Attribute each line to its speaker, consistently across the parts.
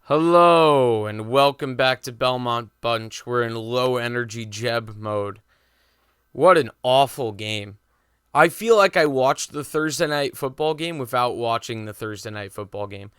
Speaker 1: Hello, and welcome back to Belmont Bunch. We're in low energy Jeb mode. What an awful game. I feel like I watched the Thursday night football game without watching the Thursday night football game.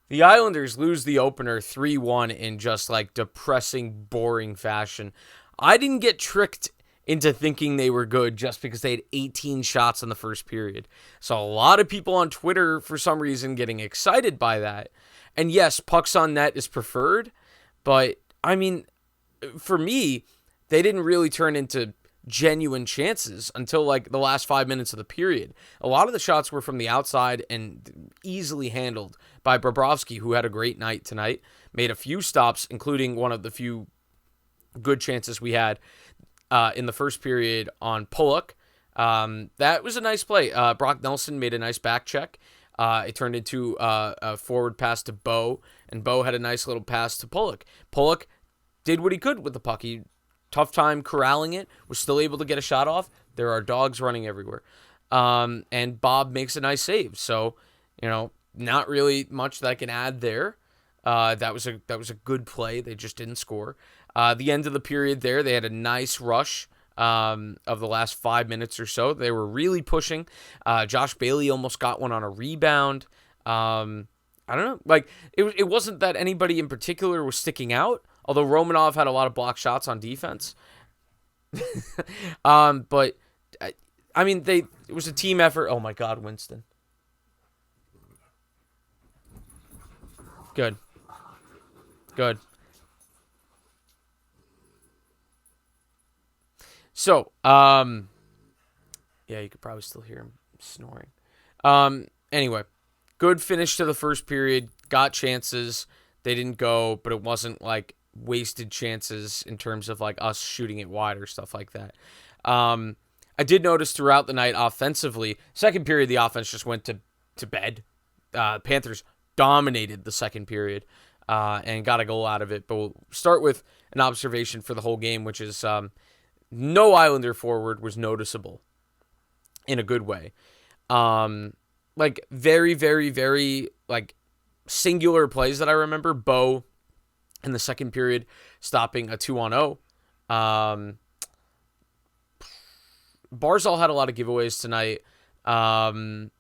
Speaker 1: The Islanders lose the opener 3-1 in just like depressing, boring fashion. I didn't get tricked into thinking they were good just because they had 18 shots in the first period. So a lot of people on Twitter, for some reason, getting excited by that. And yes, pucks on net is preferred, but I mean, for me, they didn't really turn into genuine chances until like the last 5 minutes of the period. A lot of the shots were from the outside and easily handled by Bobrovsky, who had a great night tonight, made a few stops, including one of the few good chances we had in the first period on Pulock. That was a nice play. Brock Nelson made a nice back check. It turned into a forward pass to Bo, and Bo had a nice little pass to Pulock. Pulock did what he could with the puck. He tough time corralling it, was still able to get a shot off. There are dogs running everywhere. And Bob makes a nice save. So, not really much that I can add there. That was a good play. They just didn't score. The end of the period there, they had a nice rush of the last 5 minutes or so. They were really pushing. Josh Bailey almost got one on a rebound. I don't know. Like, it wasn't that anybody in particular was sticking out, although Romanov had a lot of block shots on defense. But, I mean, it was a team effort. Oh, my God, Winston. Good. So, yeah, you could probably still hear him snoring. Anyway, good finish to the first period. Got chances. They didn't go, but it wasn't like wasted chances in terms of like us shooting it wide or stuff like that. I did notice throughout the night offensively, second period, the offense just went to bed. Panthers dominated the second period and got a goal out of it. But we'll start with an observation for the whole game, which is no Islander forward was noticeable in a good way. Like very, very, very like singular plays that I remember. Bo in the second period stopping a 2-on-0. Barzal had a lot of giveaways tonight.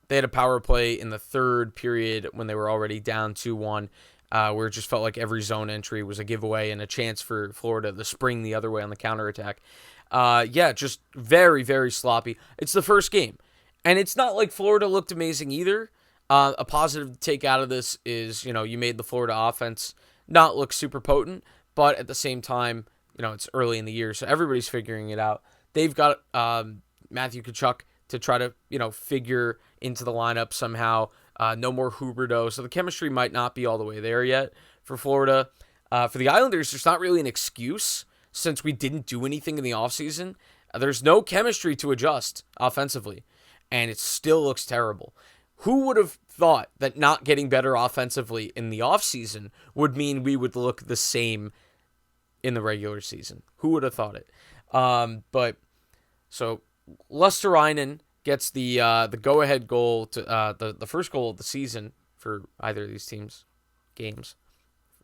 Speaker 1: They had a power play in the third period when they were already down 2-1, where it just felt like every zone entry was a giveaway and a chance for Florida to spring the other way on the counterattack. Just very, very sloppy. It's the first game. And it's not like Florida looked amazing either. A positive to take out of this is, you made the Florida offense not look super potent, but at the same time, it's early in the year, so everybody's figuring it out. They've got Matthew Tkachuk to try to, figure into the lineup somehow. No more Huberdeau, so the chemistry might not be all the way there yet for Florida. For the Islanders, there's not really an excuse since we didn't do anything in the offseason. There's no chemistry to adjust offensively, and it still looks terrible. Who would have thought that not getting better offensively in the offseason would mean we would look the same in the regular season? Who would have thought it? So Luosterainen gets the go-ahead goal to the first goal of the season for either of these teams' games.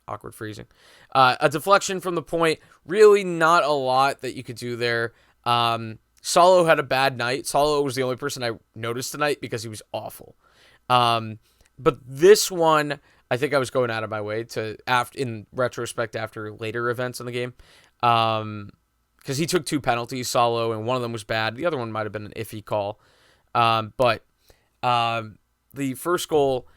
Speaker 1: Awkward freezing. A deflection from the point. Really not a lot that you could do there. Salo had a bad night. Salo was the only person I noticed tonight because he was awful. But this one, I think I was going out of my way to, in retrospect, after later events in the game. Because he took two penalties, Salo, and one of them was bad. The other one might have been an iffy call. But the first goal,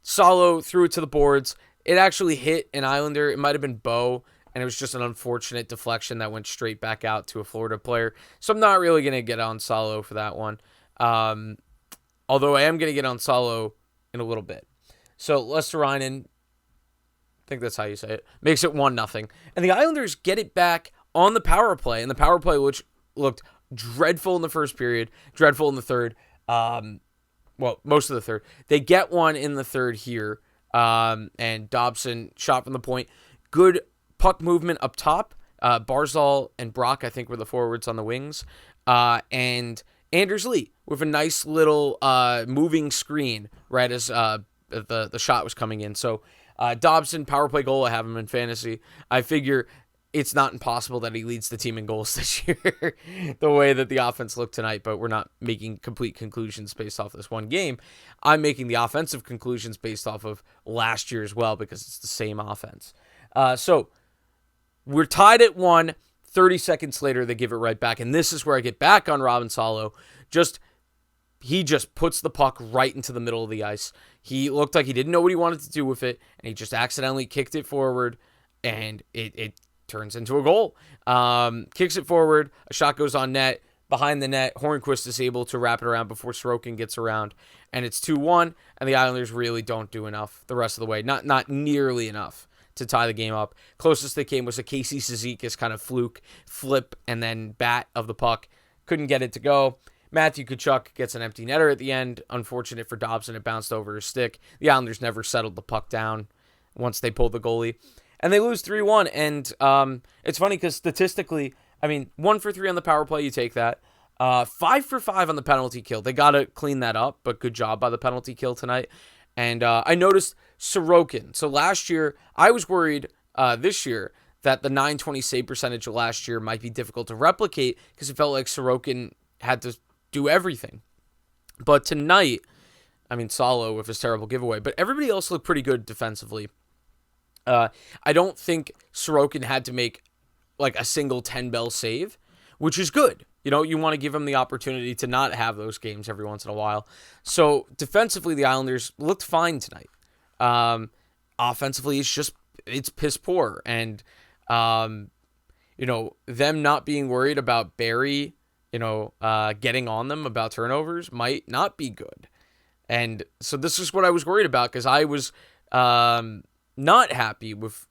Speaker 1: Salo threw it to the boards. It actually hit an Islander. It might have been Bo, and it was just an unfortunate deflection that went straight back out to a Florida player. So I'm not really going to get on Salo for that one. Although I am going to get on Salo in a little bit. So Luosterainen, I think that's how you say it, makes it 1-0. And the Islanders get it back on the power play. And the power play, which looked dreadful in the first period, dreadful in the third. Most of the third. They get one in the third here. And Dobson shot from the point. Good puck movement up top. Barzal and Brock, I think, were the forwards on the wings. And Anders Lee with a nice little moving screen right as the shot was coming in. So Dobson, power play goal, I have him in fantasy. I figure it's not impossible that he leads the team in goals this year, the way that the offense looked tonight, but we're not making complete conclusions based off this one game. I'm making the offensive conclusions based off of last year as well, because it's the same offense. So we're tied at 1. 30 seconds later, they give it right back, and this is where I get back on Robin Salo. He just puts the puck right into the middle of the ice. He looked like he didn't know what he wanted to do with it, and he just accidentally kicked it forward, and it turns into a goal. Kicks it forward, a shot goes on net, behind the net, Hornquist is able to wrap it around before Sorokin gets around, and it's 2-1, and the Islanders really don't do enough the rest of the way. Not nearly enough to tie the game up. Closest they came was a Casey Cizikas kind of fluke, flip, and then bat of the puck. Couldn't get it to go. Matthew Tkachuk gets an empty netter at the end. Unfortunate for Dobson, it bounced over his stick. The Islanders never settled the puck down once they pulled the goalie. And they lose 3-1, and it's funny because statistically, 1 for 3 on the power play, you take that. 5 for 5 on the penalty kill. They got to clean that up, but good job by the penalty kill tonight. And I noticed Sorokin. So last year, I was worried this year that the .920 save percentage of last year might be difficult to replicate because it felt like Sorokin had to do everything. But tonight, Salo with his terrible giveaway, but everybody else looked pretty good defensively. I don't think Sorokin had to make like a single 10-bell save, which is good. You want to give him the opportunity to not have those games every once in a while. So defensively, the Islanders looked fine tonight. Offensively, it's piss poor. And, them not being worried about Barry, getting on them about turnovers might not be good. And so this is what I was worried about because I was not happy with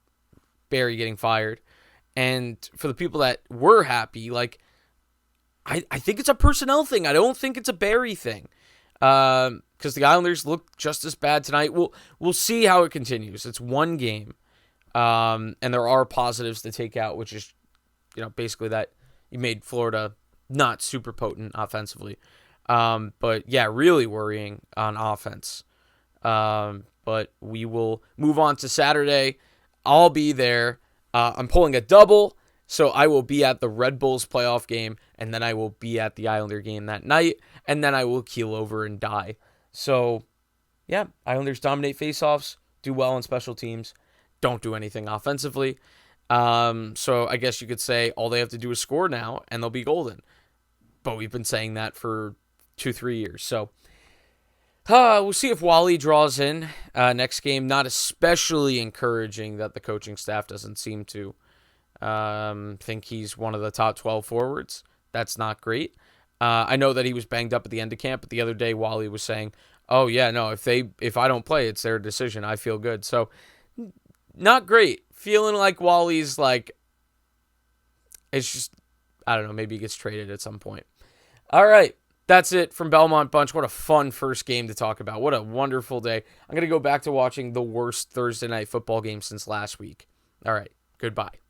Speaker 1: Barry getting fired. And for the people that were happy, I think it's a personnel thing. I don't think it's a Barry thing. Because the Islanders look just as bad tonight. We'll see how it continues. It's one game. And there are positives to take out, which is, basically that you made Florida not super potent offensively. But yeah, really worrying on offense. But we will move on to Saturday. I'll be there. I'm pulling a double, so I will be at the Red Bulls playoff game, and then I will be at the Islander game that night, and then I will keel over and die. So, yeah, Islanders dominate faceoffs, do well on special teams, don't do anything offensively. So I guess you could say all they have to do is score now, and they'll be golden. But we've been saying that for 2-3 years. So we'll see if Wally draws in next game. Not especially encouraging that the coaching staff doesn't seem to think he's one of the top 12 forwards. That's not great. I know that he was banged up at the end of camp, but the other day Wally was saying, "Oh yeah, no, if I don't play, it's their decision. I feel good." So not great. Feeling like Wally's it's just, I don't know, maybe he gets traded at some point. All right. That's it from Belmont Bunch. What a fun first game to talk about. What a wonderful day. I'm going to go back to watching the worst Thursday night football game since last week. All right. Goodbye.